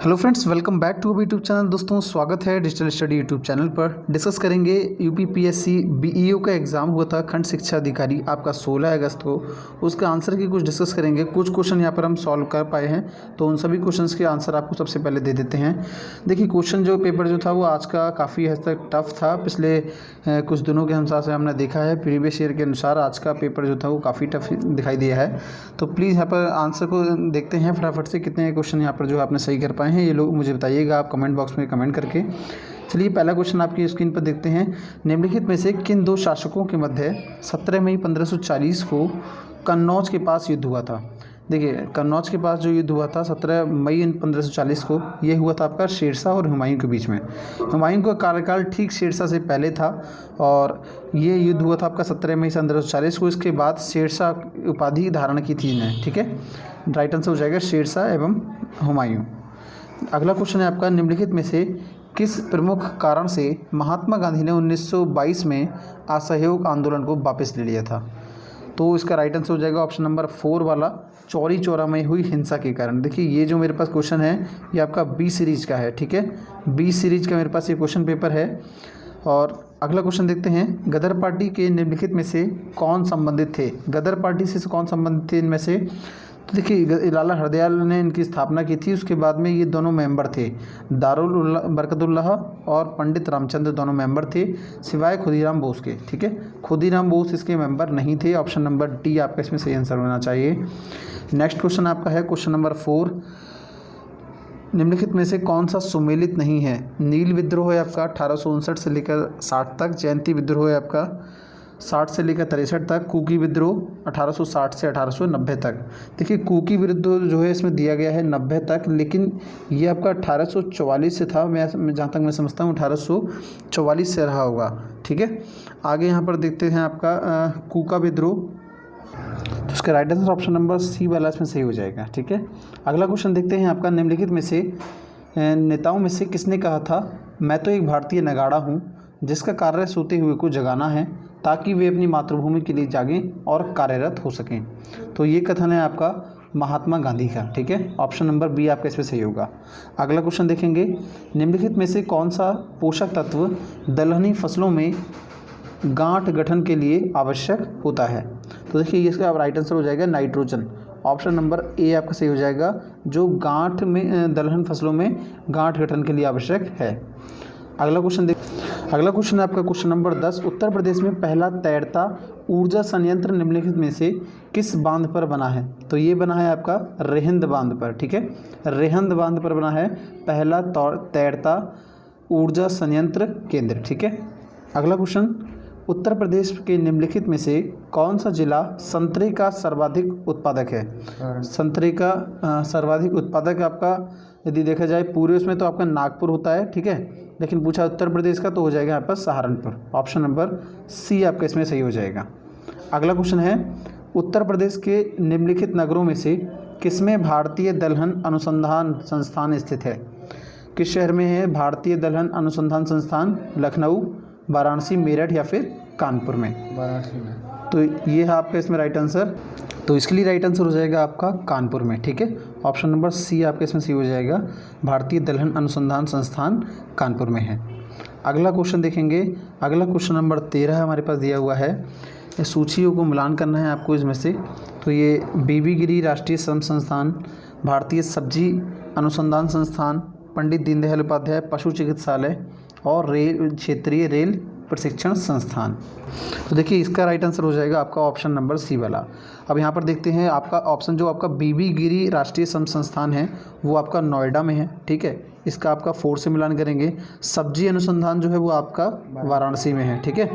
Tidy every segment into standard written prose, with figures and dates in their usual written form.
Hello friends, welcome back to YouTube channel. दोस्तों, स्वागत है डिजिटल स्टडी यूट्यूब चैनल पर। डिस्कस करेंगे यूपीपीएससी बीईओ का एग्ज़ाम हुआ था खंड शिक्षा अधिकारी आपका 16 अगस्त को। उसका आंसर की कुछ डिस्कस करेंगे। कुछ क्वेश्चन यहाँ पर हम सॉल्व कर पाए हैं, तो उन सभी क्वेश्चंस के आंसर आपको सबसे पहले दे देते हैं। देखिए, क्वेश्चन जो पेपर जो था वो आज का काफ़ी हद तक टफ था। पिछले कुछ दिनों के हिसाब से हमने देखा है, प्रीवियस ईयर के अनुसार आज का पेपर जो था वो काफ़ी टफ दिखाई दिया है। तो प्लीज़ यहाँ पर आंसर को देखते हैं फटाफट से, कितने क्वेश्चन यहाँ पर जो आपने सही कर पाए हैं ये लोग मुझे बताइएगा आप कमेंट बॉक्स में कमेंट करके। चलिए, पहला क्वेश्चन आपकी स्क्रीन पर देखते हैं। निम्नलिखित में से किन दो शासकों के मध्य 17 मई 1540 को कन्नौज के पास युद्ध हुआ था? देखिए, कन्नौज के पास जो युद्ध हुआ था 17 मई 1540 को, ये हुआ था आपका शेरशाह और हुमायूं के बीच में। हुमायूं का कार्यकाल ठीक शेरशाह से पहले था और ये युद्ध हुआ था आपका 17 मई 1540 को। इसके बाद शेरशाह उपाधि धारण की थी इन्हें, ठीक है। राइट आंसर हो जाएगा शेरशाह एवं हुमायूं। अगला क्वेश्चन है आपका, निम्नलिखित में से किस प्रमुख कारण से महात्मा गांधी ने 1922 में असहयोग आंदोलन को वापस ले लिया था? तो इसका राइट आंसर हो जाएगा ऑप्शन नंबर 4 वाला, चौरी चौरा में हुई हिंसा के कारण। देखिए, ये जो मेरे पास क्वेश्चन है ये आपका बी सीरीज का है, ठीक है। बी सीरीज का मेरे पास ये क्वेश्चन पेपर है। और अगला क्वेश्चन देखते हैं, गदर पार्टी के निम्नलिखित में से कौन संबंधित थे? गदर पार्टी से कौन संबंधित थे इनमें से? तो देखिए, लाला हरदयाल ने इनकी स्थापना की थी। उसके बाद में ये दोनों मेंबर थे, दारुल बरकतुल्लाह और पंडित रामचंद्र दोनों मेंबर थे, सिवाय खुदीराम बोस के, ठीक है। खुदीराम बोस इसके मेंबर नहीं थे। ऑप्शन नंबर डी आपका इसमें सही आंसर होना चाहिए। नेक्स्ट क्वेश्चन आपका है क्वेश्चन नंबर 4, निम्नलिखित में से कौन सा सुमेलित नहीं है? नील विद्रोह है आपका 1859 से लेकर 60 तक, जयंती विद्रोह है आपका 60 से लेकर 63 तक, कुकी विद्रोह 1860 से 1890 तक। देखिए, कुकी विद्रोह जो है इसमें दिया गया है 90 तक, लेकिन ये आपका 1844 से था। मैं जहाँ तक मैं समझता हूँ 1844 से रहा होगा, ठीक है। आगे यहाँ पर देखते हैं आपका कुका विद्रोह, तो इसका right answer option number C वाला इसमें सही हो जाएगा, ठीक है। अगला क्वेश्चन देखते हैं आपका, निम्नलिखित में से नेताओं में से किसने कहा था, मैं तो एक भारतीय नगाड़ा हूँ जिसका कार्य सोते हुए को जगाना है ताकि वे अपनी मातृभूमि के लिए जागें और कार्यरत हो सकें? तो ये कथन है आपका महात्मा गांधी का, ठीक है। ऑप्शन नंबर बी आपका इसमें सही होगा। अगला क्वेश्चन देखेंगे, निम्नलिखित में से कौन सा पोषक तत्व दलहनी फसलों में गांठ गठन के लिए आवश्यक होता है? तो देखिए, इसका राइट आंसर हो जाएगा नाइट्रोजन। ऑप्शन नंबर ए आपका सही हो जाएगा, जो गांठ में दलहन फसलों में गांठ गठन के लिए आवश्यक है। अगला क्वेश्चन है आपका क्वेश्चन नंबर 10, उत्तर प्रदेश में पहला तैरता ऊर्जा संयंत्र निम्नलिखित में से किस बांध पर बना है? तो ये बना है आपका रेहंद बांध पर, ठीक है। रेहंद बांध पर बना है पहला तैरता ऊर्जा संयंत्र केंद्र, ठीक है। अगला क्वेश्चन, उत्तर प्रदेश के निम्नलिखित में से कौन सा जिला संतरे का सर्वाधिक उत्पादक है? संतरे का सर्वाधिक उत्पादक आपका यदि देखा जाए पूरे उसमें तो आपका नागपुर होता है, ठीक है। लेकिन पूछा उत्तर प्रदेश का तो हो जाएगा यहाँ पर सहारनपुर। ऑप्शन नंबर सी आपका इसमें सही हो जाएगा। अगला क्वेश्चन है, उत्तर प्रदेश के निम्नलिखित नगरों में से किसमें भारतीय दलहन अनुसंधान संस्थान स्थित है? किस शहर में है भारतीय दलहन अनुसंधान संस्थान? लखनऊ, वाराणसी, मेरठ या फिर कानपुर में? वाराणसी में। तो ये है आपका इसमें राइट आंसर। तो इसके लिए राइट आंसर हो जाएगा आपका कानपुर में, ठीक है। ऑप्शन नंबर सी आपका इसमें सही हो जाएगा, भारतीय दलहन अनुसंधान संस्थान कानपुर में है। अगला क्वेश्चन देखेंगे। अगला क्वेश्चन नंबर 13 हमारे पास दिया हुआ है। इस सूचियों को मिलान करना है आपको इसमें से। तो ये बीबी गिरी राष्ट्रीय श्रम संस्थान, भारतीय सब्जी अनुसंधान संस्थान, पंडित दीनदयाल उपाध्याय पशु चिकित्सालय और क्षेत्रीय रेल प्रशिक्षण संस्थान। तो देखिए, इसका राइट आंसर हो जाएगा आपका ऑप्शन नंबर सी वाला। अब यहाँ पर देखते हैं आपका ऑप्शन जो आपका बीबी गिरी राष्ट्रीय श्रम संस्थान है वो आपका नोएडा में है, ठीक है। इसका आपका 4 से मिलान करेंगे। सब्जी अनुसंधान जो है वो आपका वाराणसी में है, ठीक है।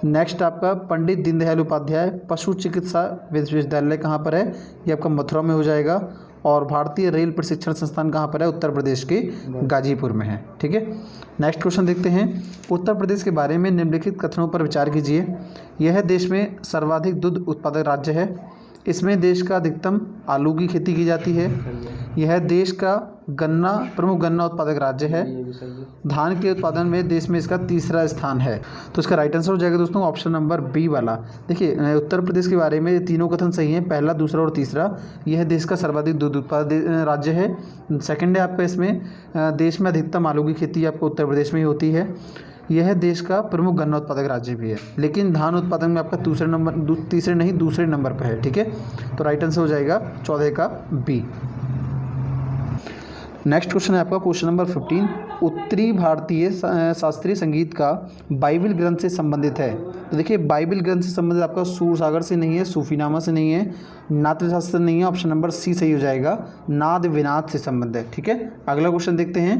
नेक्स्ट आपका पंडित दीनदयाल उपाध्याय पशु चिकित्सा विश्वविद्यालय कहाँ पर है? ये आपका मथुरा में हो जाएगा। और भारतीय रेल प्रशिक्षण संस्थान कहाँ पर है? उत्तर प्रदेश के गाजीपुर में है, ठीक है। नेक्स्ट क्वेश्चन देखते हैं, उत्तर प्रदेश के बारे में निम्नलिखित कथनों पर विचार कीजिए। यह देश में सर्वाधिक दूध उत्पादक राज्य है। इसमें देश का अधिकतम आलू की खेती की जाती है। यह देश का प्रमुख गन्ना उत्पादक राज्य है। धान के उत्पादन में देश में इसका तीसरा स्थान है। तो इसका राइट आंसर हो जाएगा दोस्तों ऑप्शन नंबर बी वाला। देखिए उत्तर प्रदेश के बारे में तीनों कथन सही हैं, पहला, दूसरा और तीसरा। यह देश का सर्वाधिक दूध उत्पादक राज्य है। सेकंड है आपका इसमें देश में अधिकतम आलू की खेती आपको उत्तर प्रदेश में ही होती है। यह देश का प्रमुख गन्ना उत्पादक राज्य भी है, लेकिन धान उत्पादन में आपका दूसरे नंबर पर है। ठीक है, तो राइट आंसर हो जाएगा 14 का बी। नेक्स्ट क्वेश्चन है आपका क्वेश्चन नंबर 15। उत्तरी भारतीय शास्त्रीय संगीत का बाइबिल ग्रंथ से संबंधित है। तो देखिए बाइबिल ग्रंथ से संबंधित आपका सूर सागर से नहीं है, सूफीनामा से नहीं है, नाट्य शास्त्र नहीं है। ऑप्शन नंबर सी सही हो जाएगा, नाद विनाद से संबंध है। ठीक है, अगला क्वेश्चन देखते हैं।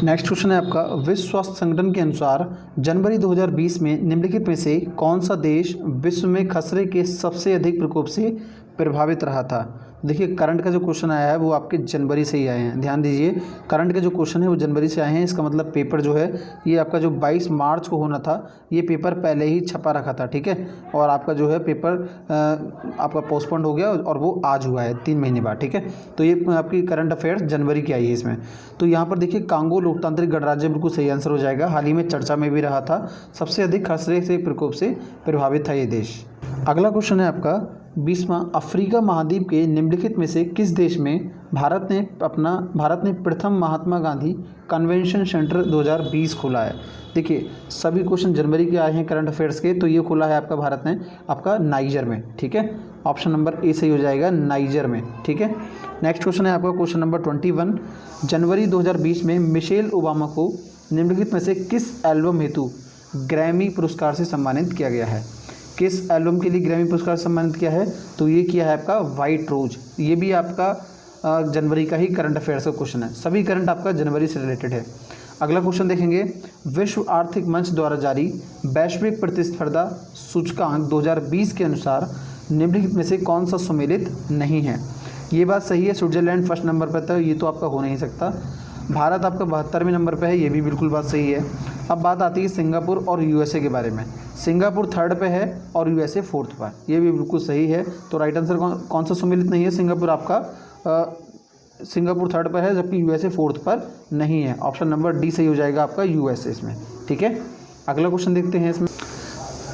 नेक्स्ट क्वेश्चन है आपका विश्व स्वास्थ्य संगठन के अनुसार जनवरी 2020 में निम्नलिखित में से कौन सा देश विश्व में खसरे के सबसे अधिक प्रकोप से प्रभावित रहा था। देखिए करंट का जो क्वेश्चन आया है वो आपके जनवरी से ही आए हैं, ध्यान दीजिए। करंट के जो क्वेश्चन है वो जनवरी से आए हैं, इसका मतलब पेपर जो है ये आपका जो 22 मार्च को होना था ये पेपर पहले ही छपा रखा था। ठीक है, और आपका जो है पेपर आपका पोस्टपोन्ड हो गया और वो आज हुआ है 3 महीने बाद। ठीक है, तो ये आपकी करंट अफेयर्स जनवरी की आई है इसमें। तो यहाँ पर देखिए कांगो लोकतांत्रिक गणराज्य बिल्कुल सही आंसर हो जाएगा, हाल ही में चर्चा में भी रहा था, सबसे अधिक खसरे से प्रकोप से प्रभावित था ये देश। अगला क्वेश्चन है आपका 20वां। अफ्रीका महाद्वीप के निम्नलिखित में से किस देश में भारत ने प्रथम महात्मा गांधी कन्वेंशन सेंटर 2020 खोला है। देखिए सभी क्वेश्चन जनवरी के आए हैं करंट अफेयर्स के, तो ये खोला है आपका भारत ने आपका नाइजर में। ठीक है, ऑप्शन नंबर ए सही हो जाएगा, नाइजर में। ठीक है, नेक्स्ट क्वेश्चन है आपका क्वेश्चन नंबर 21। जनवरी 2020 में मिशेल ओबामा को निम्नलिखित में से किस एल्बम हेतु ग्रैमी पुरस्कार से सम्मानित किया गया है। किस एल्बम के लिए ग्रैमी पुरस्कार सम्मानित किया है, तो ये किया है आपका वाइट रोज। ये भी आपका जनवरी का ही करंट अफेयर्स का क्वेश्चन है, सभी करंट आपका जनवरी से रिलेटेड है। अगला क्वेश्चन देखेंगे। विश्व आर्थिक मंच द्वारा जारी वैश्विक प्रतिस्पर्धा सूचकांक 2020 के अनुसार निम्नलिखित में से कौन सा सम्मिलित नहीं है। ये बात सही है, स्विट्जरलैंड फर्स्ट नंबर पर था, ये तो आपका हो नहीं सकता। भारत आपका 72वें नंबर पर है, ये भी बिल्कुल बात सही है। अब बात आती है सिंगापुर और यूएसए के बारे में। सिंगापुर 3rd पे है और यूएसए 4th पर, ये भी बिल्कुल सही है। तो राइट आंसर कौन सा सम्मिलित नहीं है। सिंगापुर आपका सिंगापुर 3rd पर है, जबकि यूएसए 4th पर नहीं है। ऑप्शन नंबर डी सही हो जाएगा आपका यूएसए इसमें। ठीक है, अगला क्वेश्चन देखते हैं इसमें।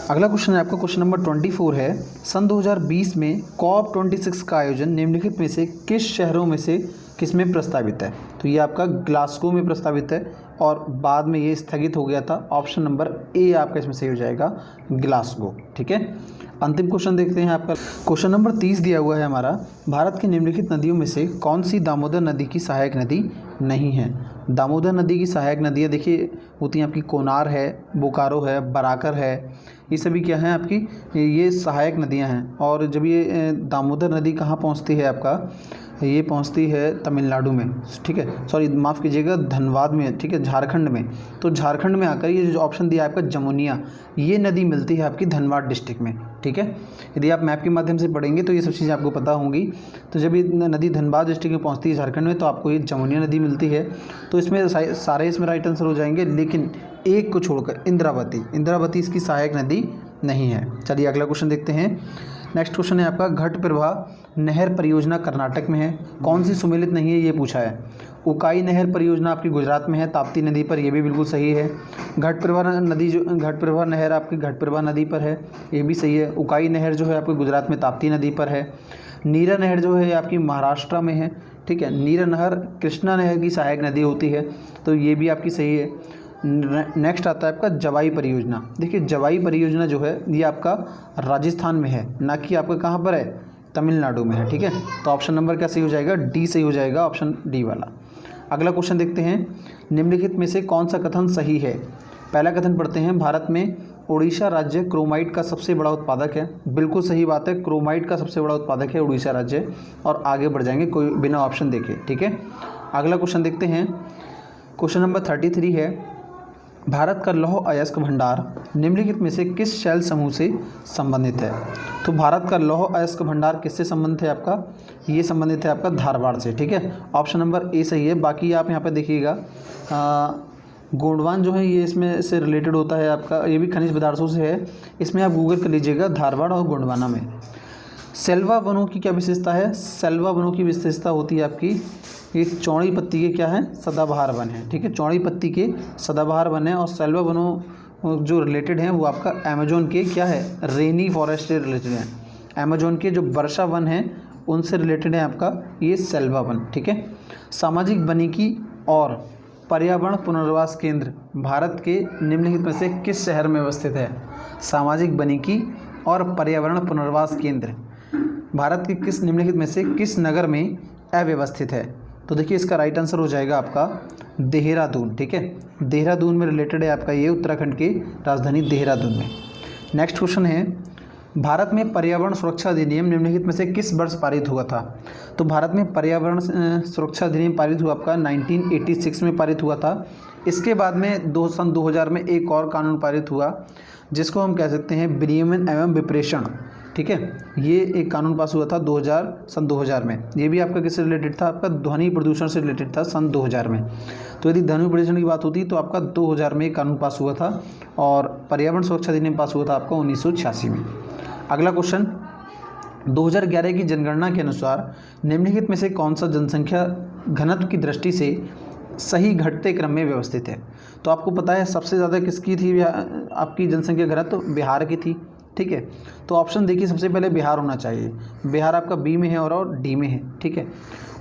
अगला क्वेश्चन है आपका क्वेश्चन नंबर 24 है। सन 2020 में COP26 का आयोजन निम्नलिखित में से किस शहरों में से किस में प्रस्तावित है। तो ये आपका ग्लासगो में प्रस्तावित है और बाद में ये स्थगित हो गया था। ऑप्शन नंबर ए आपका इसमें सही हो जाएगा, ग्लासगो। ठीक है, अंतिम क्वेश्चन देखते हैं आपका क्वेश्चन नंबर 30 दिया हुआ है हमारा। भारत की निम्नलिखित नदियों में से कौन सी दामोदर नदी की सहायक नदी नहीं है। दामोदर नदी की सहायक नदियाँ देखिए होती हैं आपकी कोनार है, बोकारो है, बराकर है, ये सभी क्या हैं आपकी, ये सहायक नदियां हैं। और जब ये दामोदर नदी कहाँ पहुँचती है आपका, ये पहुंचती है तमिलनाडु में। ठीक है, सॉरी माफ़ कीजिएगा, धनबाद में। ठीक है, झारखंड में। तो झारखंड में आकर ये जो ऑप्शन दिया है आपका जमुनिया, ये नदी मिलती है आपकी धनबाद डिस्ट्रिक्ट में। ठीक है, यदि आप मैप के माध्यम से पढ़ेंगे तो ये सब चीज़ें आपको पता होंगी। तो जब ये नदी धनबाद डिस्ट्रिक्ट में पहुंचती है झारखंड में, तो आपको ये जमुनिया नदी मिलती है। तो इसमें सारे इसमें राइट आंसर हो जाएंगे, लेकिन एक को छोड़कर इंद्रावती इसकी सहायक नदी नहीं है। चलिए अगला क्वेश्चन देखते हैं। नेक्स्ट क्वेश्चन है आपका घटप्रभा नहर परियोजना कर्नाटक में है, कौन सी सम्मिलित नहीं है, ये पूछा है। उकाई नहर परियोजना आपकी गुजरात में है, ताप्ती नदी पर, ये भी बिल्कुल सही है। घटप्रभा नहर आपकी घटप्रभा नदी पर है, ये भी सही है। उकाई नहर जो है आपकी गुजरात में ताप्ती नदी पर है। नीरा नहर जो है आपकी महाराष्ट्र में है। ठीक है, नीरा नहर कृष्णा नहर की सहायक नदी होती है, तो ये भी आपकी सही है। नेक्स्ट आता है आपका जवाई परियोजना। देखिए जवाई परियोजना जो है ये आपका राजस्थान में है, ना कि आपका कहाँ पर है, तमिलनाडु में है। ठीक है, तो ऑप्शन नंबर क्या सही हो जाएगा, डी सही हो जाएगा, ऑप्शन डी वाला। अगला क्वेश्चन देखते हैं। निम्नलिखित में से कौन सा कथन सही है। पहला कथन पढ़ते हैं। भारत में उड़ीसा राज्य क्रोमाइट का सबसे बड़ा उत्पादक है। बिल्कुल सही बात है, क्रोमाइट का सबसे बड़ा उत्पादक है उड़ीसा राज्य। और आगे बढ़ जाएंगे कोई बिना ऑप्शन देखे। ठीक है, अगला क्वेश्चन देखते हैं। क्वेश्चन नंबर 33 है। भारत का लौह अयस्क भंडार निम्नलिखित में से किस शैल समूह से संबंधित है। तो भारत का लौह अयस्क भंडार किससे संबंधित है आपका, ये संबंधित है आपका धारवाड़ से। ठीक है, ऑप्शन नंबर ए सही है। बाकी आप यहाँ पे देखिएगा गोंडवान जो है ये इसमें से रिलेटेड होता है आपका, ये भी खनिज पदार्थों से है। इसमें आप गूगल कर लीजिएगा धारवाड़ और गोंडवाना में। सेल्वा वनों की क्या विशेषता है? सेल्वा वनों की विशेषता होती है आपकी, ये चौड़ी पत्ती के क्या है, सदाबहार वन है। ठीक है, चौड़ी पत्ती के सदाबहार वन है। और सेल्वा वनों जो रिलेटेड हैं वो आपका अमेजोन के क्या है, रेनी फॉरेस्ट से रिलेटेड हैं। अमेजोन के जो वर्षा वन हैं उनसे रिलेटेड है आपका ये सेल्वा वन। ठीक है, सामाजिक वानिकी और पर्यावरण पुनर्वास केंद्र भारत के निम्नलिखित में से किस शहर में अवस्थित है? सामाजिक वानिकी और पर्यावरण पुनर्वास केंद्र भारत के किस निम्नलिखित में से किस नगर में अव्यवस्थित है? तो देखिए इसका राइट आंसर हो जाएगा आपका देहरादून। ठीक है, देहरादून में रिलेटेड है आपका ये, उत्तराखंड की राजधानी देहरादून में। नेक्स्ट क्वेश्चन है, भारत में पर्यावरण सुरक्षा अधिनियम निम्नलिखित में से किस वर्ष पारित हुआ था? तो भारत में पर्यावरण सुरक्षा अधिनियम पारित हुआ आपका 1986 में पारित हुआ था। इसके बाद में सन 2000 में एक और कानून पारित हुआ जिसको हम कह सकते हैं विनियमन एवं विप्रेषण। ठीक है, ये एक कानून पास हुआ था सन 2000 में। ये भी आपका किससे रिलेटेड था? आपका ध्वनि प्रदूषण से रिलेटेड था सन 2000 में। तो यदि ध्वनि प्रदूषण की बात होती तो आपका 2000 में एक कानून पास हुआ था और पर्यावरण सुरक्षा अधिनियम पास हुआ था आपका 1986 में। अगला क्वेश्चन, 2011 की जनगणना के अनुसार निम्नलिखित में से कौन सा जनसंख्या घनत्व की दृष्टि से सही घटते क्रम में व्यवस्थित है? तो आपको पता है सबसे ज़्यादा किसकी थी आपकी जनसंख्या घनत्व? बिहार की थी। ठीक है, तो ऑप्शन देखिए, सबसे पहले बिहार होना चाहिए। बिहार आपका बी में है और डी में है। ठीक है,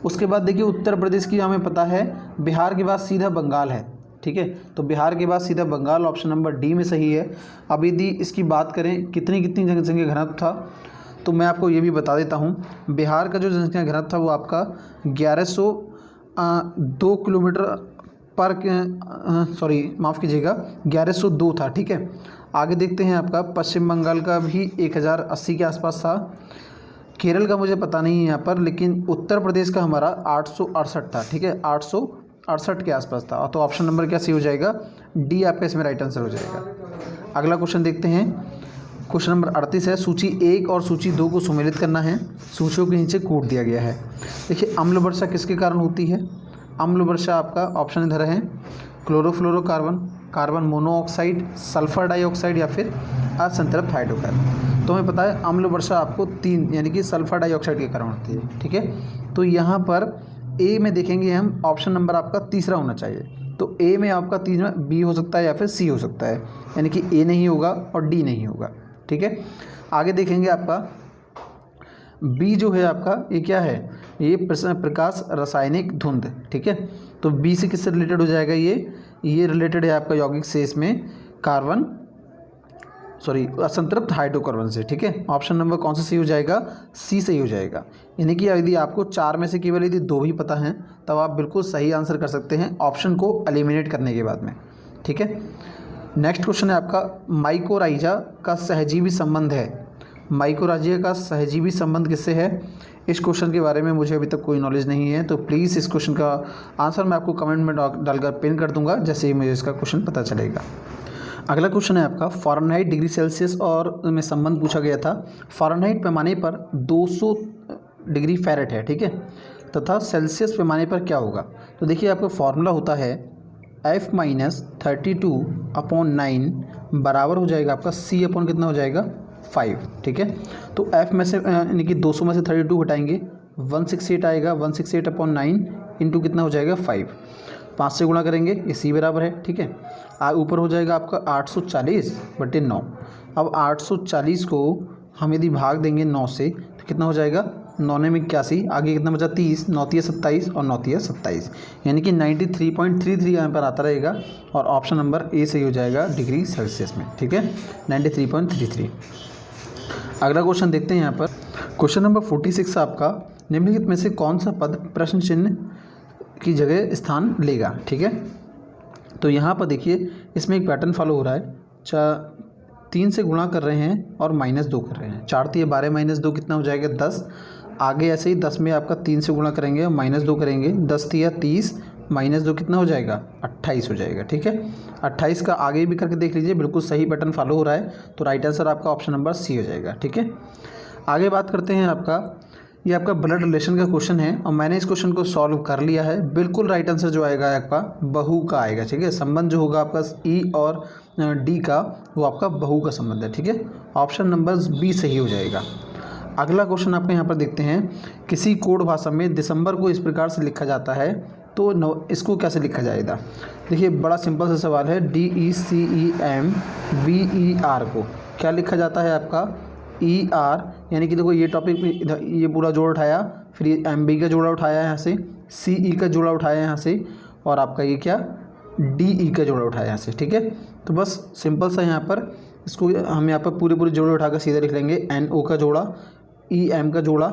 उसके बाद देखिए उत्तर प्रदेश की हमें पता है, बिहार के बाद सीधा बंगाल है। ठीक है, तो बिहार के बाद सीधा बंगाल, ऑप्शन नंबर डी में सही है। अब यदि इसकी बात करें कितनी जनसंख्या घनत्व था, तो मैं आपको ये भी बता देता हूँ। बिहार का जो जनसंख्या घनत्व था वो आपका 1102 किलोमीटर पर माफ़ कीजिएगा 1102 था। ठीक है, आगे देखते हैं आपका पश्चिम बंगाल का भी 1080 के आसपास था। केरल का मुझे पता नहीं है यहाँ पर, लेकिन उत्तर प्रदेश का हमारा 868 था। ठीक है, 868 के आसपास था। तो ऑप्शन नंबर क्या सही हो जाएगा? डी आपका इसमें राइट आंसर हो जाएगा। अगला क्वेश्चन देखते हैं, क्वेश्चन नंबर 38 है, सूची 1 और सूची 2 को सम्मिलित करना है। सूचियों के नीचे कूट दिया गया है। देखिए अम्ल वर्षा किसके कारण होती है? अम्ल वर्षा आपका ऑप्शन इधर है, chlorofluorocarbon, carbon monoxide, sulphur dioxide या फिर असंतृप्त हाइड्रोकार्बन। तो हमें पता है अम्ल वर्षा आपको 3 यानी कि सल्फर डाइऑक्साइड के कारण होती है। ठीक है, तो यहाँ पर ए में देखेंगे हम, ऑप्शन नंबर आपका तीसरा होना चाहिए। तो ए में आपका तीसरा बी हो सकता है या फिर सी हो सकता है, यानी कि ए नहीं होगा और डी नहीं होगा। ठीक है, आगे देखेंगे आपका बी जो है आपका ये क्या है? ये प्रकाश रासायनिक धुंध। ठीक है, तो बी से किससे रिलेटेड हो जाएगा? ये रिलेटेड है आपका यौगिक से, इसमें असंतृप्त हाइड्रोकार्बन से। ठीक है, ऑप्शन नंबर कौन सा सही हो जाएगा? सी सही हो जाएगा। यानी कि यदि आपको 4 में से केवल यदि 2 भी पता हैं तब आप बिल्कुल सही आंसर कर सकते हैं ऑप्शन को एलिमिनेट करने के बाद में। ठीक है, नेक्स्ट क्वेश्चन है आपका, माइकोराइजा का सहजीवी संबंध है। माइकोराइजा का सहजीवी संबंध किससे है? इस क्वेश्चन के बारे में मुझे अभी तक कोई नॉलेज नहीं है, तो प्लीज़ इस क्वेश्चन का आंसर मैं आपको कमेंट में डालकर पिन कर दूंगा जैसे ही मुझे इसका क्वेश्चन पता चलेगा। अगला क्वेश्चन है आपका, फ़ारेनहाइट डिग्री सेल्सियस और में संबंध पूछा गया था। फ़ारेनहाइट पैमाने पर 200 डिग्री फ़ारेनहाइट है। ठीक है, तथा सेल्सियस पैमाने पर क्या होगा? तो देखिए आपका फॉर्मूला होता है F-32/9 बराबर हो जाएगा आपका C अपॉन कितना हो जाएगा? 5। ठीक है, तो F में से यानी कि 200 में से 32 घटाएंगे, 168 आएगा। 168/9 इंटू कितना हो जाएगा? 5 से गुणा करेंगे, ये C बराबर है। ठीक है, ऊपर हो जाएगा आपका 840/9। अब 840 को हम यदि भाग देंगे 9 से तो कितना हो जाएगा? 9 में 81, आगे कितना बचा? 30, 9 × 27 और 9 × 27, यानी कि 93.33 यहाँ पर आता रहेगा और ऑप्शन नंबर ए सही हो जाएगा डिग्री सेल्सियस में। ठीक है, 93.33। अगला क्वेश्चन देखते हैं यहाँ पर, क्वेश्चन नंबर 46 आपका, निम्नलिखित में से कौन सा पद प्रश्न चिन्ह की जगह स्थान लेगा? ठीक है, तो यहाँ पर देखिए इसमें एक पैटर्न फॉलो हो रहा है। 3 से गुणा कर रहे हैं और -2 कर रहे हैं। 4 × 12 -2 कितना हो जाएगा? 10। आगे ऐसे ही 10 में आपका 3 से गुणा करेंगे और -2 करेंगे, 10 × 30 -2 कितना हो जाएगा? 28 हो जाएगा। ठीक है, 28 का आगे भी करके देख लीजिए, बिल्कुल सही पैटर्न फॉलो हो रहा है। तो राइट आंसर आपका ऑप्शन नंबर सी हो जाएगा। ठीक है, आगे बात करते हैं आपका, ये आपका ब्लड रिलेशन का क्वेश्चन है और मैंने इस क्वेश्चन को सॉल्व कर लिया है। बिल्कुल राइट आंसर जो आएगा आपका बहू का आएगा। ठीक है, संबंध जो होगा आपका ई और डी का वो आपका बहू का संबंध है। ठीक है, ऑप्शन नंबर बी सही हो जाएगा। अगला क्वेश्चन आपको यहाँ पर देखते हैं, किसी कोड भाषा में दिसंबर को इस प्रकार से लिखा जाता है, तो इसको कैसे लिखा जाएगा। देखिए बड़ा सिंपल सा सवाल है, DECEMBER को क्या लिखा जाता है आपका ER, यानी कि देखो ये टॉपिक में इधर ये पूरा जोड़ उठाया, फिर ये MB का जोड़ा उठाया यहाँ से, CE का जोड़ा उठाया यहाँ से, और आपका ये क्या DE का जोड़ा उठाया यहाँ से। ठीक है, तो बस सिंपल सा यहाँ पर इसको हम यहाँ पर पूरे जोड़े उठाकर सीधे लिख लेंगे, NO का जोड़ा, EM का जोड़ा,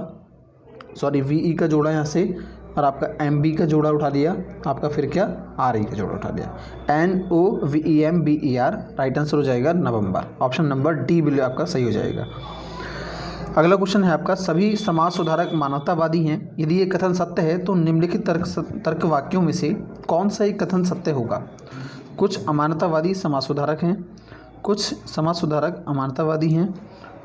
सॉरी VE का जोड़ा यहाँ से, और आपका MB का जोड़ा उठा लिया, आपका फिर क्या RE का जोड़ा उठा लिया, NOVEMBER। राइट आंसर हो जाएगा नवंबर। ऑप्शन नंबर डी बिल्कुल आपका सही हो जाएगा। अगला क्वेश्चन है आपका, सभी समाज सुधारक मानवतावादी हैं, यदि ये कथन सत्य है तो निम्नलिखित तर्क वाक्यों में से कौन सा एक कथन सत्य होगा। कुछ अमानवतावादी समाज सुधारक हैं, कुछ समाज सुधारक अमानवतावादी हैं,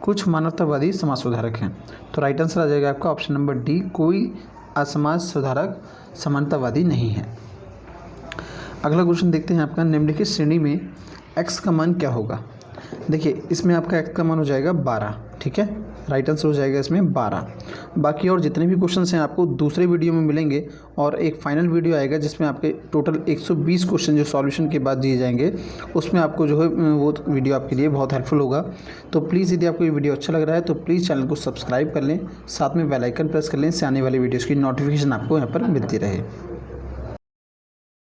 कुछ मानवतावादी समाज सुधारक हैं। तो राइट आंसर आ जाएगा आपका ऑप्शन नंबर डी, कोई असमाज सुधारक समानतावादी नहीं है। अगला क्वेश्चन देखते हैं आपका, निम्नलिखित श्रेणी में x का मान क्या होगा। देखिए इसमें आपका x का मान हो जाएगा 12। ठीक है, राइट आंसर हो जाएगा इसमें 12। बाकी और जितने भी क्वेश्चंस हैं आपको दूसरे वीडियो में मिलेंगे, और एक फाइनल वीडियो आएगा जिसमें आपके टोटल 120 क्वेश्चन जो सॉल्यूशन के बाद दिए जाएंगे, उसमें आपको जो है वो वीडियो आपके लिए बहुत हेल्पफुल होगा। तो प्लीज़ यदि आपको ये वीडियो अच्छा लग रहा है तो प्लीज़ चैनल को सब्सक्राइब कर लें, साथ में बेल आइकन प्रेस कर लें, इससे आने वाली वीडियोज़ की नोटिफिकेशन आपको यहाँ पर मिलती रहे।